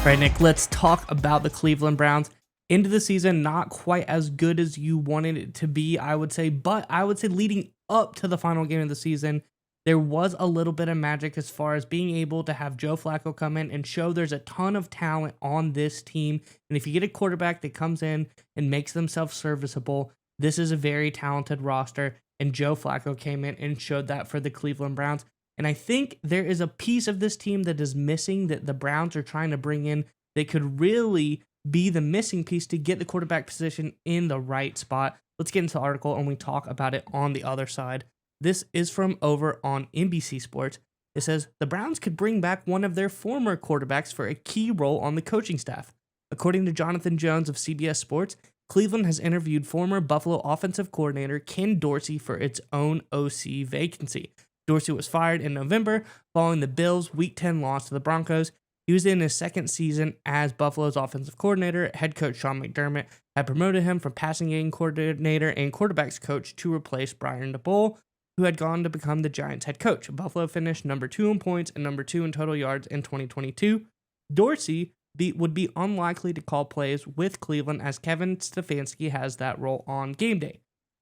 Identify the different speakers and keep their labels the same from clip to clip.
Speaker 1: All right, Nick, let's talk about the Cleveland Browns. Into the season, not quite as good as you wanted it to be, I would say, but I would say leading up to the final game of the season, there was a little bit of magic as far as being able to have Joe Flacco come in and show there's a ton of talent on this team. And if you get a quarterback that comes in and makes themselves serviceable, this is a very talented roster. And Joe Flacco came in and showed that for the Cleveland Browns. And I think there is a piece of this team that is missing that the Browns are trying to bring in that could really be the missing piece to get the quarterback position in the right spot. Let's get into the article and we talk about it on the other side. This is from over on NBC Sports. It says the Browns could bring back one of their former quarterbacks for a key role on the coaching staff. According to Jonathan Jones of CBS Sports, Cleveland has interviewed former Buffalo offensive coordinator Ken Dorsey for its own OC vacancy. Dorsey was fired in November following the Bills' Week 10 loss to the Broncos. He was in his second season as Buffalo's offensive coordinator. Head coach Sean McDermott had promoted him from passing game coordinator and quarterbacks coach to replace Brian DeBole, who had gone to become the Giants' head coach. Buffalo finished number 2 in points and number 2 in total yards in 2022. Dorsey would be unlikely to call plays with Cleveland as Kevin Stefanski has that role on game day.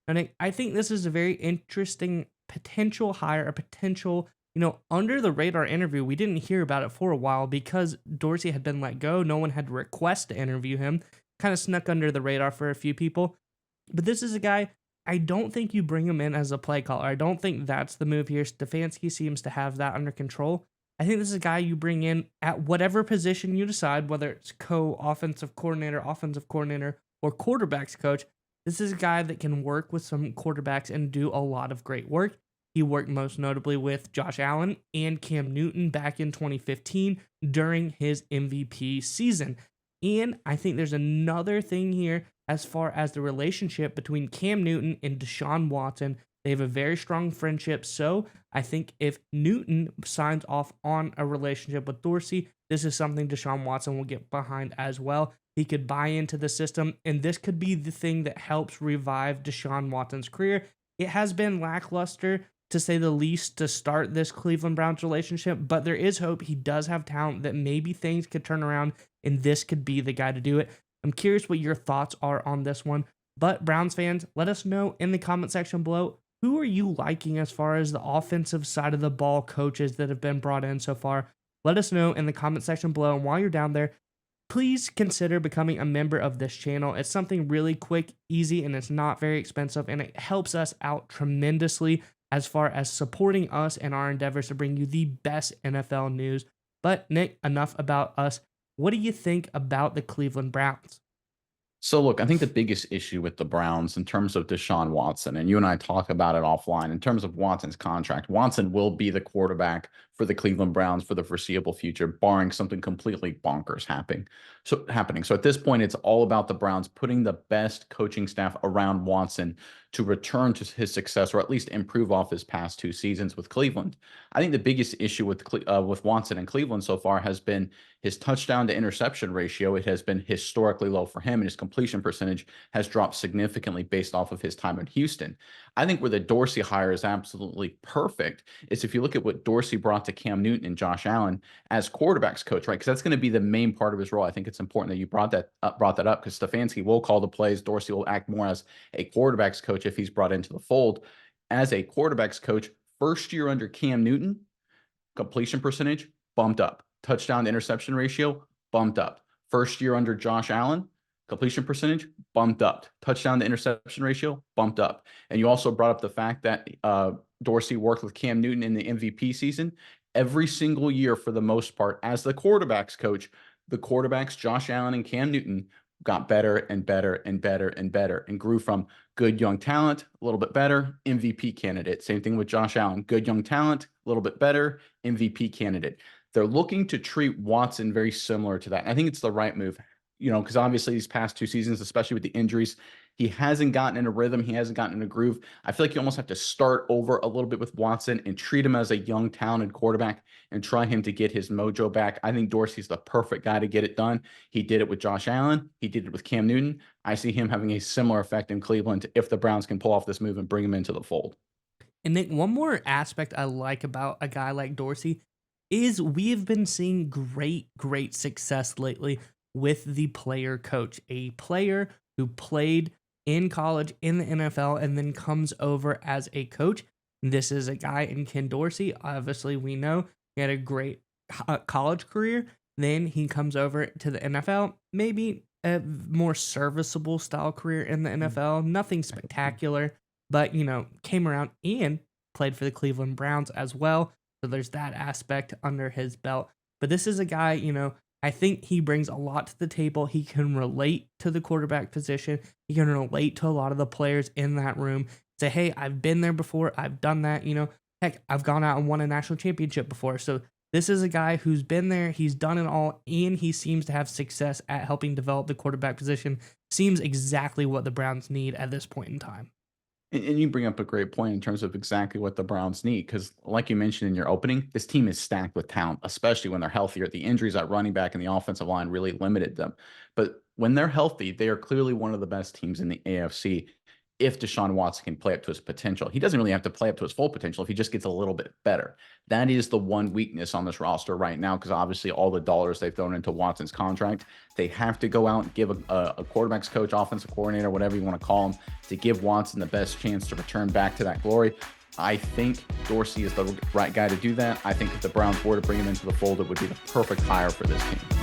Speaker 1: And I think this is a very interesting potential hire, a potential, under the radar interview. We didn't hear about it for a while because Dorsey had been let go. No one had requested to interview him. Kind of snuck under the radar for a few people. But this is a guy, I don't think you bring him in as a play caller. I don't think that's the move here. Stefanski seems to have that under control. I think this is a guy you bring in at whatever position you decide, whether it's offensive coordinator, or quarterbacks coach. This is a guy that can work with some quarterbacks and do a lot of great work. He worked most notably with Josh Allen and Cam Newton back in 2015 during his MVP season. And I think there's another thing here as far as the relationship between Cam Newton and Deshaun Watson. They have a very strong friendship. So I think if Newton signs off on a relationship with Dorsey, this is something Deshaun Watson will get behind as well. He could buy into the system, and this could be the thing that helps revive Deshaun Watson's career. It has been lackluster, to say the least, to start this Cleveland Browns relationship, but there is hope. He does have talent that maybe things could turn around, and this could be the guy to do it. I'm curious what your thoughts are on this one, but Browns fans, let us know in the comment section below. Who are you liking as far as the offensive side of the ball coaches that have been brought in so far? Let us know in the comment section below, and while you're down there, please consider becoming a member of this channel. It's something really quick, easy, and it's not very expensive, and it helps us out tremendously as far as supporting us and our endeavors to bring you the best NFL news. But Nick, enough about us. What do you think about the Cleveland Browns?
Speaker 2: So look, I think the biggest issue with the Browns in terms of Deshaun Watson, and you and I talk about it offline, in terms of Watson's contract, Watson will be the quarterback for the Cleveland Browns for the foreseeable future, barring something completely bonkers happening. So at this point, it's all about the Browns putting the best coaching staff around Watson to return to his success, or at least improve off his past 2 seasons with Cleveland. I think the biggest issue with Watson and Cleveland so far has been his touchdown to interception ratio. It has been historically low for him, and his completion percentage has dropped significantly based off of his time in Houston. I think where the Dorsey hire is absolutely perfect is if you look at what Dorsey brought to Cam Newton and Josh Allen as quarterbacks coach, right? Because that's going to be the main part of his role. I think it's important that you brought that up because Stefanski will call the plays. Dorsey will act more as a quarterbacks coach if he's brought into the fold. As a quarterbacks coach, first year under Cam Newton, completion percentage bumped up. Touchdown to interception ratio bumped up. First year under Josh Allen, completion percentage bumped up. Touchdown to interception ratio bumped up. And you also brought up the fact that Dorsey worked with Cam Newton in the MVP season. Every single year, for the most part, as the quarterbacks coach, the quarterbacks, Josh Allen and Cam Newton, got better and better and better and better and grew from good young talent, a little bit better, MVP candidate. Same thing with Josh Allen. Good young talent, a little bit better, MVP candidate. They're looking to treat Watson very similar to that. I think it's the right move, because obviously these past 2 seasons, especially with the injuries, he hasn't gotten in a rhythm. He hasn't gotten in a groove. I feel like you almost have to start over a little bit with Watson and treat him as a young, talented quarterback and try him to get his mojo back. I think Dorsey's the perfect guy to get it done. He did it with Josh Allen. He did it with Cam Newton. I see him having a similar effect in Cleveland if the Browns can pull off this move and bring him into the fold.
Speaker 1: And Nick, one more aspect I like about a guy like Dorsey, is we have been seeing great success lately with the player coach, a player who played in college, in the NFL, and then comes over as a coach. This is a guy in Ken Dorsey. Obviously, we know he had a great college career. Then he comes over to the NFL, maybe a more serviceable style career in the NFL. Nothing spectacular, but came around and played for the Cleveland Browns as well. So there's that aspect under his belt. But this is a guy, I think he brings a lot to the table. He can relate to the quarterback position. He can relate to a lot of the players in that room. Say, hey, I've been there before. I've done that. Heck, I've gone out and won a national championship before. So this is a guy who's been there. He's done it all, and he seems to have success at helping develop the quarterback position. Seems exactly what the Browns need at this point in time.
Speaker 2: And you bring up a great point in terms of exactly what the Browns need. Because, like you mentioned in your opening, this team is stacked with talent, especially when they're healthier. The injuries at running back and the offensive line really limited them. But when they're healthy, they are clearly one of the best teams in the AFC if Deshaun Watson can play up to his potential. He doesn't really have to play up to his full potential if he just gets a little bit better. That is the one weakness on this roster right now, because obviously all the dollars they've thrown into Watson's contract, they have to go out and give a quarterback's coach, offensive coordinator, whatever you want to call him, to give Watson the best chance to return back to that glory. I think Dorsey is the right guy to do that. I think if the Browns were to bring him into the fold, it would be the perfect hire for this team.